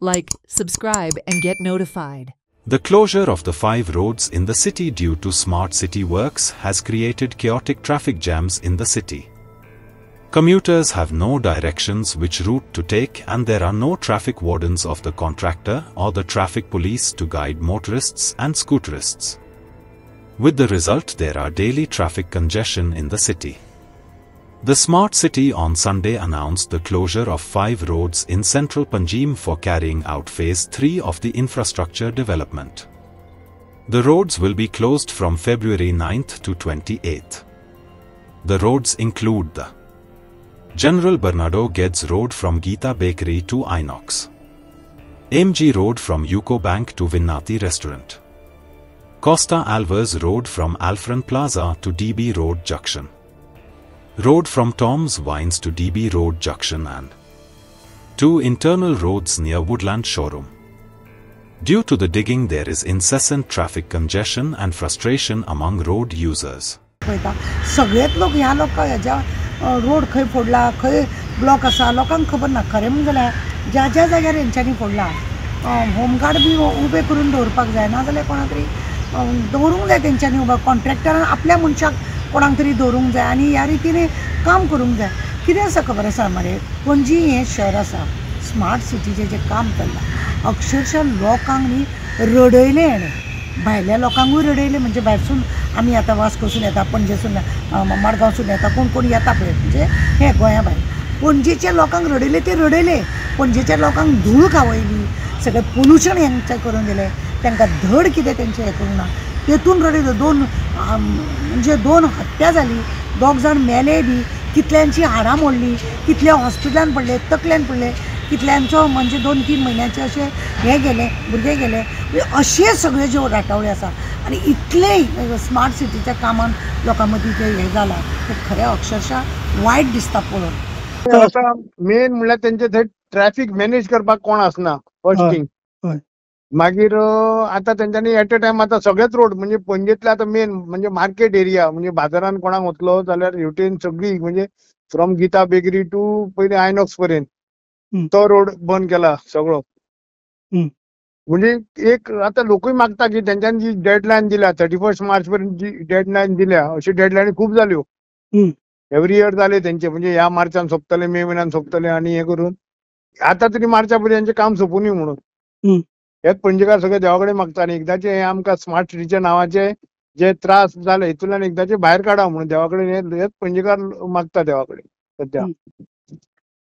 Like, subscribe, and get notified. The closure of the 5 roads in the city due to smart city works has created chaotic traffic jams in the city. Commuters have no directions which route to take, and there are no traffic wardens of the contractor or the traffic police to guide motorists and scooterists. With the result, there are daily traffic congestion in the city. The Smart City on Sunday announced the closure of 5 roads in central Panjim for carrying out Phase 3 of the infrastructure development. The roads will be closed from February 9th to 28th. The roads include the General Bernardo Guedes Road from Gita Bakery to Inox, AMG Road from UCO Bank to Vinnati Restaurant, Costa Alvarez Road from Alfred Plaza to DB Road Junction, Road from Tom's Wines to DB Road Junction, and 2 internal roads near Woodland Showroom. Due to the digging, there is incessant traffic congestion and frustration among road users. सगळेच लोक ह्या लोक ह्याच्या road खंय फोडला, खंय block आसा, लोकांक खबर ना. खरें म्हणून जाल्यार ज्या ज्या जाग्यार हेंच्यांनी फोडला होमगार्ड बी उबे करून दवरपाक जाय, ना जाल्यार कोणा तरी दवरूंक जाय तेंच्यांनी उबे. कॉन्ट्रॅक्टरान आपल्या मनशाक कोणाक तरी दवरूंक जाय आनी ह्या रितीन काम करूंक जाय. कितें आसा खबर आसा मरे, पणजी हें शहर आसा, स्मार्ट सिटीचें जें काम चल्लां, अक्षरशः लोकांक न्ही रडयलें हेणें. भायल्या लोकांकूय रडयलें, म्हणजे भायरसून आमी आतां वास्कोसून येता, पणजेसून मडगांवसून येता, कोण कोण येता पळय, म्हणजे हे गोंया भायर. पणजेच्या लोकांक रडयले ते रडयले. पणजेच्या लोकांक धूळ खावयली, सगळें पोल्युशन हेंचें करून दिलें, तांकां धड कितें तेंचें हें करूंक ना, तेतून रडयले. म्हणजे 2 हत्या जाली, 2 जाण मेले बी, कितल्यांची हाडां मोडली, कितले हॉस्पिटलान पडले, तकल्यान पडले, कितल्यांचो म्हणजे 2-3 म्हयन्याचे अशे हे गेले, भुरगे गेले. अशे सगळे जे राटावळे आसा आनी इतले स्मार्ट सिटीच्या कामान लोकां मदीं जे हे जाला ते खरें अक्षरशः वायट दिसता पळोवन. आतां मेन म्हणल्यार तेंचे थंय ट्रॅफिक मॅनेज करपाक कोण आसना, फर्स्ट थिंग. मागीर आतां तेंच्यांनी एट अ टायम आतां सगळेच रोड म्हणजे पणजेंतले आतां मेन म्हणजे मार्केट एरिया, म्हणजे बाजारान कोणाक वतलो जाल्यार हेवटेन सगळी म्हणजे फ्रॉम गीता बेकरी टू पयलीं आयनॉक्स पर्यंत तो रोड बंद केला सगळो. म्हणजे एक आतां लोकूय मागता की तेंच्यांनी जी डेडलायन दिल्या 31 मार्च पर्यंत जी डेडलायन दिल्या, अशी डेडलायनी खूब जाल्यो. एवरी इयर जाले तेंचे, म्हणजे ह्या मार्चान सोंपतले, मे म्हयन्यान सोंपतले आनी हे करून आतां तरी मार्चा पर्यंत हेंचें काम सोंपूनी म्हणून. हेच पणजेकार सगळे देवा कडेन मागता आनी एकदांचे हे आमकां स्मार्ट सिटीच्या नांवाचे जे त्रास जाले हितूंतल्यान एकदांचे भायर काडा म्हणून देवा कडेन हेच पणजेकार मागता देवा कडेन सद्या.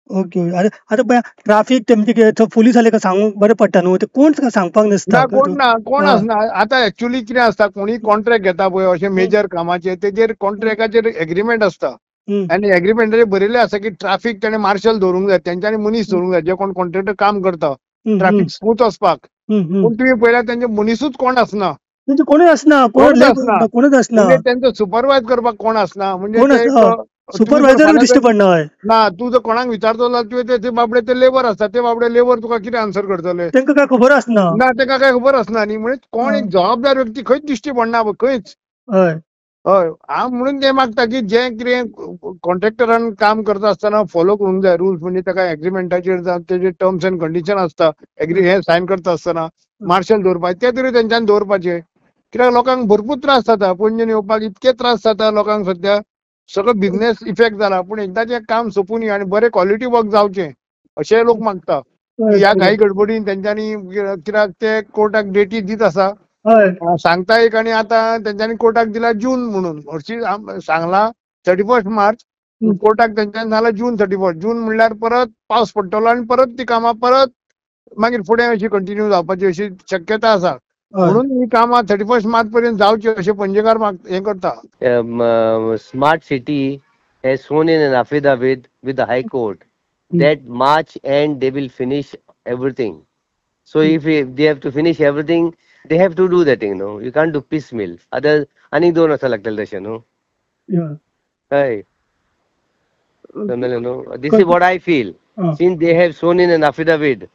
ओके. आतां पळय ट्राफीक तेमचे पुलीस जाले का सांगूंक बरें पडटा न्हू, ते कोण सांगपाक नासता. कोण आसना. आतां एक्चुअली कितें आसता, कोणी कॉन्ट्रॅक्ट घेता पळय अशे मेजर कामाचे, तेजेर कॉन्ट्रॅक्टाचेर एग्रीमेंट आसता आनी एग्रीमेंटाचेर बरयल्लें आसा की ट्राफीक तेणें मार्शल दवरूंक जाय, तेंच्यांनी मनीस दवरूंक जाय जे कोण कॉन्ट्रॅक्टर काम करता ट्राफीक स्मूथ वचपाक. पूण तुवें पळयल्यार तेंचे मनीसूच कोण आसना, कोणूच आसना, कोणूच आसना. म्हणजे तेंचो सुपरवायज करपाक कोण आसना. म्हणजे सुपरवायझर दिश्टी पडना. ना, तूं जर कोणाक विचारतलो जाल्यार तुवें ते बाबडे ते लेबर आसता, ते बाबडे लेबर तुका कितें आन्सर करतले, तांकां काय खबर आसना. ना तांकां काय खबर आसना न्ही. म्हणजे कोण एक जबाबदार व्यक्ती खंयच दिश्टी पडना खंयच. हय, हांव म्हणून ते मागता की जे कितें कॉन्ट्रॅक्टरान काम करता आसतना फॉलो करूंक जाय रूल्स. म्हणजे ताका एग्रीमेंटाचेर जावं तेजे टर्म्स एंड कंडिशन आसता, हे सायन करता आसतना मार्शल दवरपाचे ते तरी तेंच्यांनी दवरपाचे. कित्याक लोकांक भरपूर त्रास जाता, पणजेन येवपाक इतके त्रास जाता लोकांक सद्या, सगळो बिझनेस इफेक्ट जाला. पूण एकदांचें काम सोंपून आनी बरें क्वॉलिटी वर्क जावचें अशें लोक मागता. ह्या घाई गडबडीन तेंच्यांनी कित्याक ते कोर्टाक डेटी दीत आसा, सांगता एक आनी आतां तेंच्यांनी कोर्टाक दिला जून म्हणून. हरशीं सांगला 31 मार्च, कोर्टाक तेंच्यांनी सांगला जून 31. जून म्हणल्यार परत पावस पडटलो आनी परत ती कामां परत मागीर फुडें अशी कंटिन्यू जावपाची अशी शक्यता आसा. म्हणून ही कामां 31 मार्च पर्यंत जावची अशें पणजेकार हे करता. Smart City has sworn in an affidavit with the High Court that March end they will finish everything. So if they have to finish everything, they have to do that thing, no? You can't do piecemeal. Other anik 2 वर्सां लागतले तशें, no? Hey. This is what I feel. Since they have sworn in an affidavit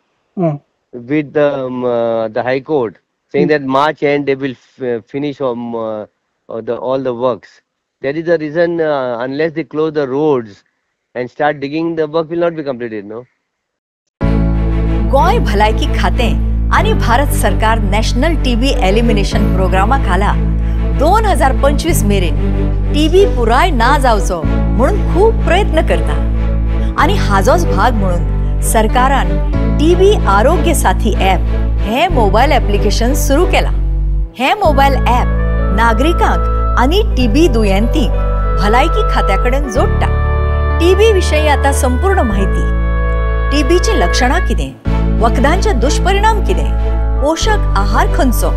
with the High Court saying that March end they will finish all the works. That is the reason, unless they close the roads and start digging, the work will not be completed, no? Goa भलायकी खातें आनी भारत सरकार national TB elimination प्रोग्रामा खाला 2025 मेरेन TB पुराय ना जावचो म्हणून खूप प्रयत्न करता आनी हाजोच भाग म्हणून सरकारान टीबी आरोग्य साथी ॲप हे मोबाईल ॲप्लिकेशन सुरू केला. हे मोबाईल ॲप नागरिकांक आनी टीबी दुयेंतींक भलायकी खात्याकडेन जोडटा. टीबी विशयी आता संपूर्ण माहिती, टीबीची लक्षणां कितें, वखदांचे दुष्परिणाम कितें, पोषक आहार खंयचो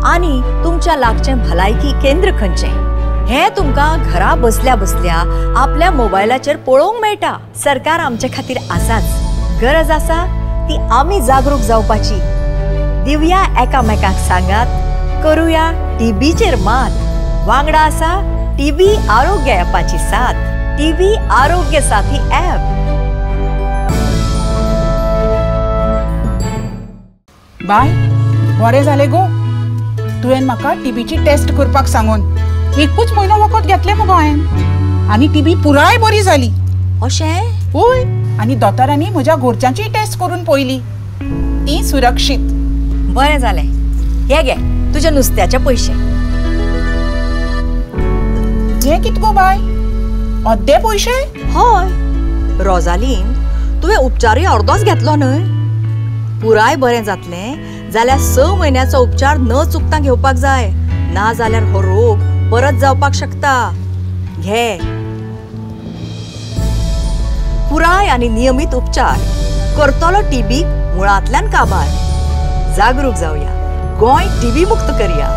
आनी तुमच्या लागचें भलायकी केंद्र खंयचें हें तुमकां घरा बसल्या बसल्या आपल्या मोबायलाचेर पळोवंक मेळटा. सरकार आमचे खातीर आसाच. गरज आसा ती आमी जागरूक जावपाची. दिवया एकामेकांक सांगात, करूया टीबीचेर मात. वांगडा आसा टीबी आरोग्य ॲपाची साथ. टीबी आरोग्य साथी ॲप. बाय, बरें जालें गो. तुवें म्हाका टीबीची टेस्ट करपाक सांगून. एकूच म्हयनो वखद घेतलें मुगो हांवें आनी टीबी पुराय बरी जाली. अशें? होय. आनी दोतोरांनी म्हज्या घरच्यांची टेस्ट करून पळयली, ती सुरक्षीत. बरें जालें. हे घे तुजे नुस्त्याचे पयशे. हे कित गो बाय, अर्दे पयशे? हय. रोजालीन, तुवें उपचारूय अर्दोच घेतलो न्हय. पुराय बरें जातलें जाल्यार 6 म्हयन्याचो उपचार न चुकता घेवपाक जाय, ना जाल्यार हो रोग परत जावपाक शकता. घे. पुराय आनी नियमीत उपचार करतलो टीबीक मुळांतल्यान काबार. जागरूक जावया. गोंय टीबी मुक्त करया.